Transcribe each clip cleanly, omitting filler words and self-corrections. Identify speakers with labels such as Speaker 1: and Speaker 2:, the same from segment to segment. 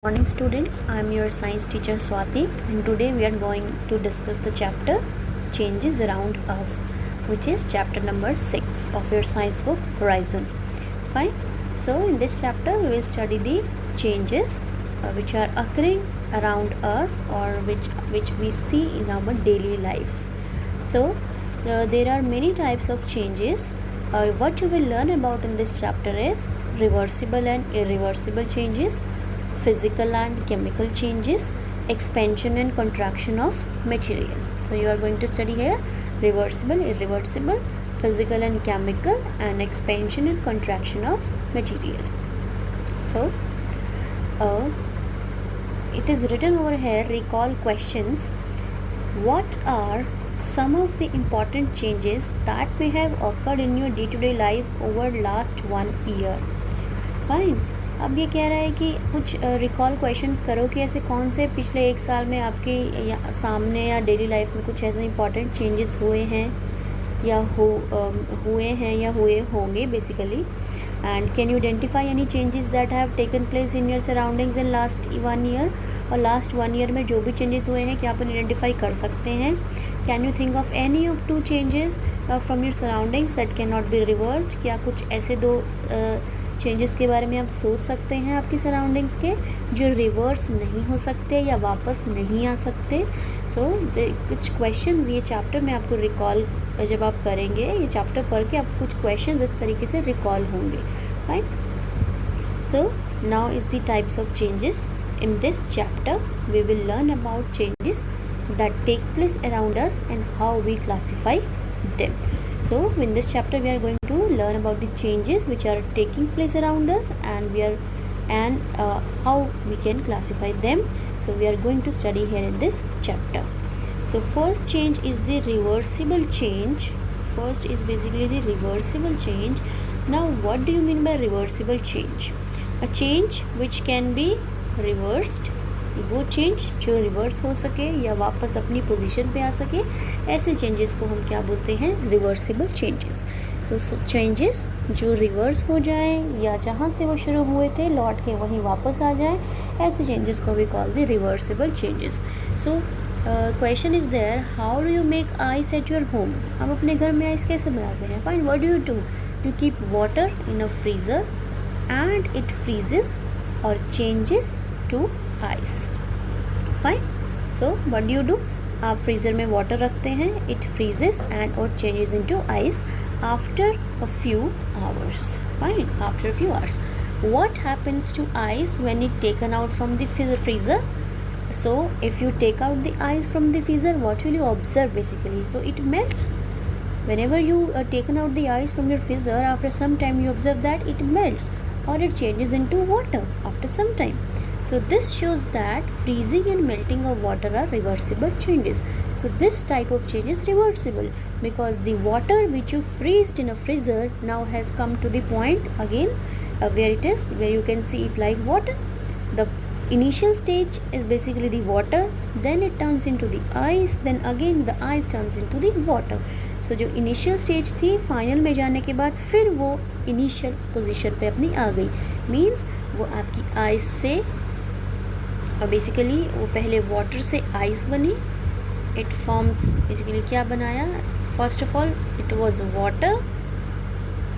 Speaker 1: Morning students, I am your science teacher Swati and today we are going to discuss the chapter Changes Around Us, which is chapter number 6 of your science book Horizon. Fine. So in this chapter we will study the changes which are occurring around us or which we see in our daily life. So there are many types of changes. What you will learn about in this chapter is reversible and irreversible changes, physical and chemical changes, expansion and contraction of material. So you are going to study here reversible, irreversible, physical and chemical, and expansion and contraction of material. So it is written over here, recall questions. What are some of the important changes that may have occurred in your day-to-day life over last 1 year? Fine. अब ये कह रहा है कि कुछ recall questions करो कि ऐसे कौन से पिछले 1 साल में आपके सामने या डेली लाइफ में कुछ ऐसे इंपॉर्टेंट चेंजेस हुए हैं या हुए होंगे basically. And can you identify any changes that have taken place in your surroundings in last 1 year. और लास्ट 1 ईयर में जो भी चेंजेस हुए हैं क्या आप आइडेंटिफाई कर सकते हैं. Can you think of any of 2 changes from your surroundings that can not be reversed. क्या कुछ ऐसे 2 चेंजेस के बारे में आप सोच सकते हैं आपकी सराउंडिंग्स के जो रिवर्स नहीं हो सकते या वापस नहीं आ सकते. सो कुछ क्वेश्चंस ये चैप्टर में आपको रिकॉल जब आप करेंगे, ये चैप्टर पढ़ के आपको कुछ क्वेश्चन इस तरीके से रिकॉल होंगे. Right. So now is the types of changes. In this chapter we will learn about changes that take place around us and how we classify them. So in this chapter we are going to learn about the changes which are taking place around us and how we can classify them. So we are going to study here in this chapter. So first change is the reversible change. First is basically the reversible change. Now what do you mean by reversible change? A change which can be reversed, वो change जो reverse हो सके या वापस अपनी position पे आ सके, ऐसे चेंजेस को हम क्या बोलते हैं, रिवर्सिबल चेंजेस. सो चेंजेस जो रिवर्स हो जाए या जहाँ से वो शुरू हुए थे लौट के वहीं वापस आ जाए, ऐसे चेंजेस को we call the reversible changes. So question is there, how do you make ice at your home. आप अपने घर में आइस कैसे बनाते हैं. Fine. What do you keep water in a freezer and it freezes और changes to ice. Fine. So what do you do, आप freezer में वाटर रखते हैं, इट फ्रीजेस एंड और changes into ice after a few hours. Fine. After a few hours. What happens to ice when it taken out from the freezer. So if you take out the ice from the freezer, what will you observe basically? So it melts. Whenever you taken out the ice from your freezer, after some time you observe that it melts or it changes into water after some time. So this shows that freezing and melting of water are reversible changes. So this type of change is reversible because the water which you freezed in a freezer now has come to the point again where you can see it like water. The initial stage is basically the water, then it turns into the ice, then again the ice turns into the water. So जो initial stage थी final में जाने के बाद फिर वो initial position पे अपनी आ गई. मीन्स वो आपकी आइस से और बेसिकली वो पहले वाटर से आइस बनी. इट फॉर्म्स बेसिकली क्या बनाया, first of all it was water,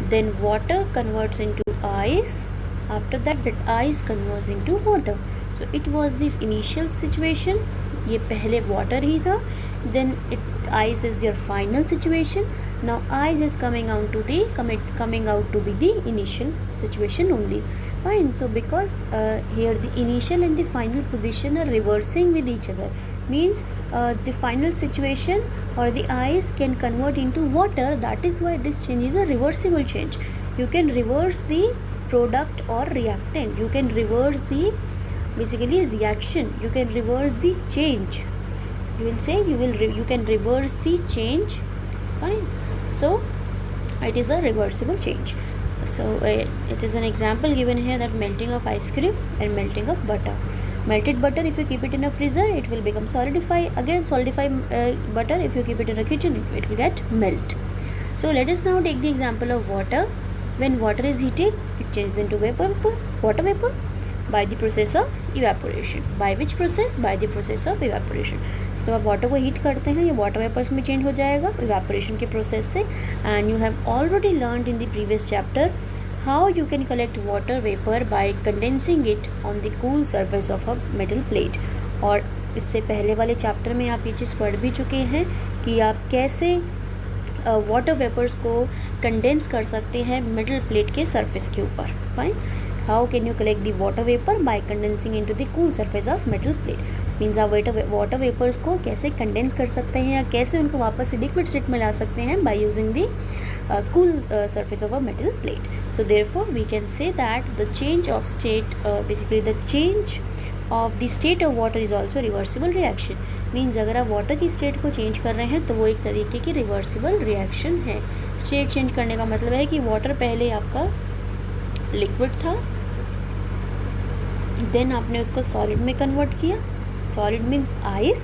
Speaker 1: then water converts into ice, after that ice converts into water. So it was the initial situation. ये पहले water ही था. Then ice is your final situation. Now ice is coming out to be the initial situation only. Fine. So because here the initial and the final position are reversing with each other, means the final situation or the ice can convert into water. That is why this change is a reversible change. You can reverse the product or reactant. You can reverse the basically reaction. You can reverse the change. You will say you can reverse the change. Fine. So it is a reversible change. So it is an example given here that melting of ice cream and melting of butter. Melted butter, if you keep it in a freezer, it will become solidify. Again solidify butter, if you keep it in a kitchen, it will get melt. So let us now take the example of water. When water is heated, it changes into water vapor. by the process of evaporation. By which process? By the process of evaporation. So आप water को heat करते हैं, ये water vapours में change हो जाएगा evaporation के process से. And you have already learned in the previous chapter how you can collect water vapor by condensing it on the cool surface of a metal plate. और इससे पहले वाले chapter में आप ये चीज़ पढ़ भी चुके हैं कि आप कैसे वाटर वेपर्स को कंडेंस कर सकते हैं मेटल प्लेट के सरफेस के ऊपर. Fine. How can you collect the water vapour by condensing into the cool surface of metal plate. Means आप वाटर वेपर्स को कैसे कंडेंस कर सकते हैं या कैसे उनको वापस से लिक्विड स्टेट में ला सकते हैं by using the cool surface of a metal plate. So therefore we can say that the change of state, basically the change of the state of water is also reversible reaction. Means अगर आप water की state को change कर रहे हैं तो वो एक तरीके की रिवर्सिबल रिएक्शन है. स्टेट चेंज करने का मतलब है कि वाटर पहले आपका लिक्विड था, देन आपने उसको सॉलिड में कन्वर्ट किया. Solid means ice,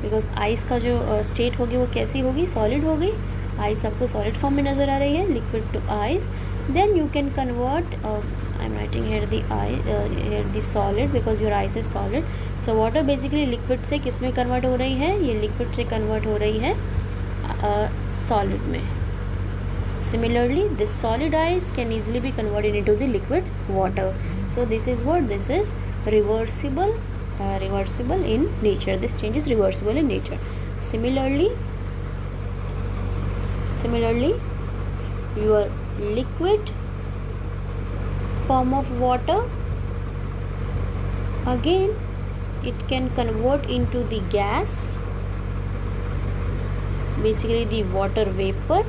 Speaker 1: because ice का जो स्टेट होगी वो कैसी होगी, सॉलिड हो गई. आइस आपको सॉलिड फॉर्म में नज़र आ रही है, liquid to ice. Then you can convert, I am writing here the solid because your ice is solid. So water basically liquid से किस में कन्वर्ट हो रही है, ये लिक्विड से कन्वर्ट हो रही है सॉलिड में. Similarly this solid ice can easily be converted into the liquid water. So this is what, this is reversible in nature. This change is reversible in nature. Similarly your liquid form of water, again it can convert into the gas, basically the water vapor.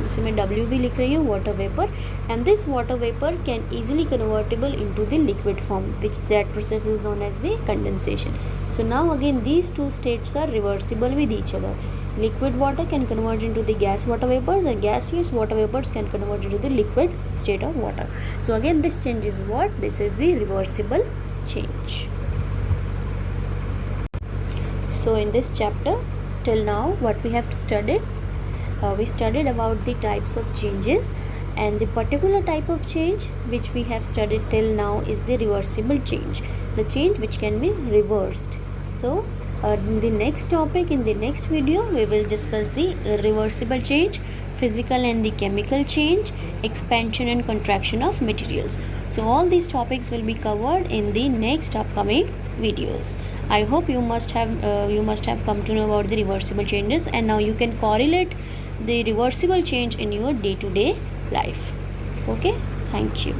Speaker 1: इसे मैं W भी लिख रही हूँ, water vapor, and this water vapor can easily convertible into the liquid form, which that process is known as the condensation. So now again these two states are reversible with each other. Liquid water can convert into the gas water vapors, and gaseous water vapors can convert into the liquid state of water. So again this change is what? This is the reversible change. So in this chapter till now what we have studied, we studied about the types of changes, and the particular type of change which we have studied till now is the reversible change, the change which can be reversed. So in the next topic, in the next video, we will discuss the reversible change, physical and the chemical change, expansion and contraction of materials. So all these topics will be covered in the next upcoming videos. I hope you must have come to know about the reversible changes, and now you can correlate the reversible change in your day-to-day life. Okay, thank you.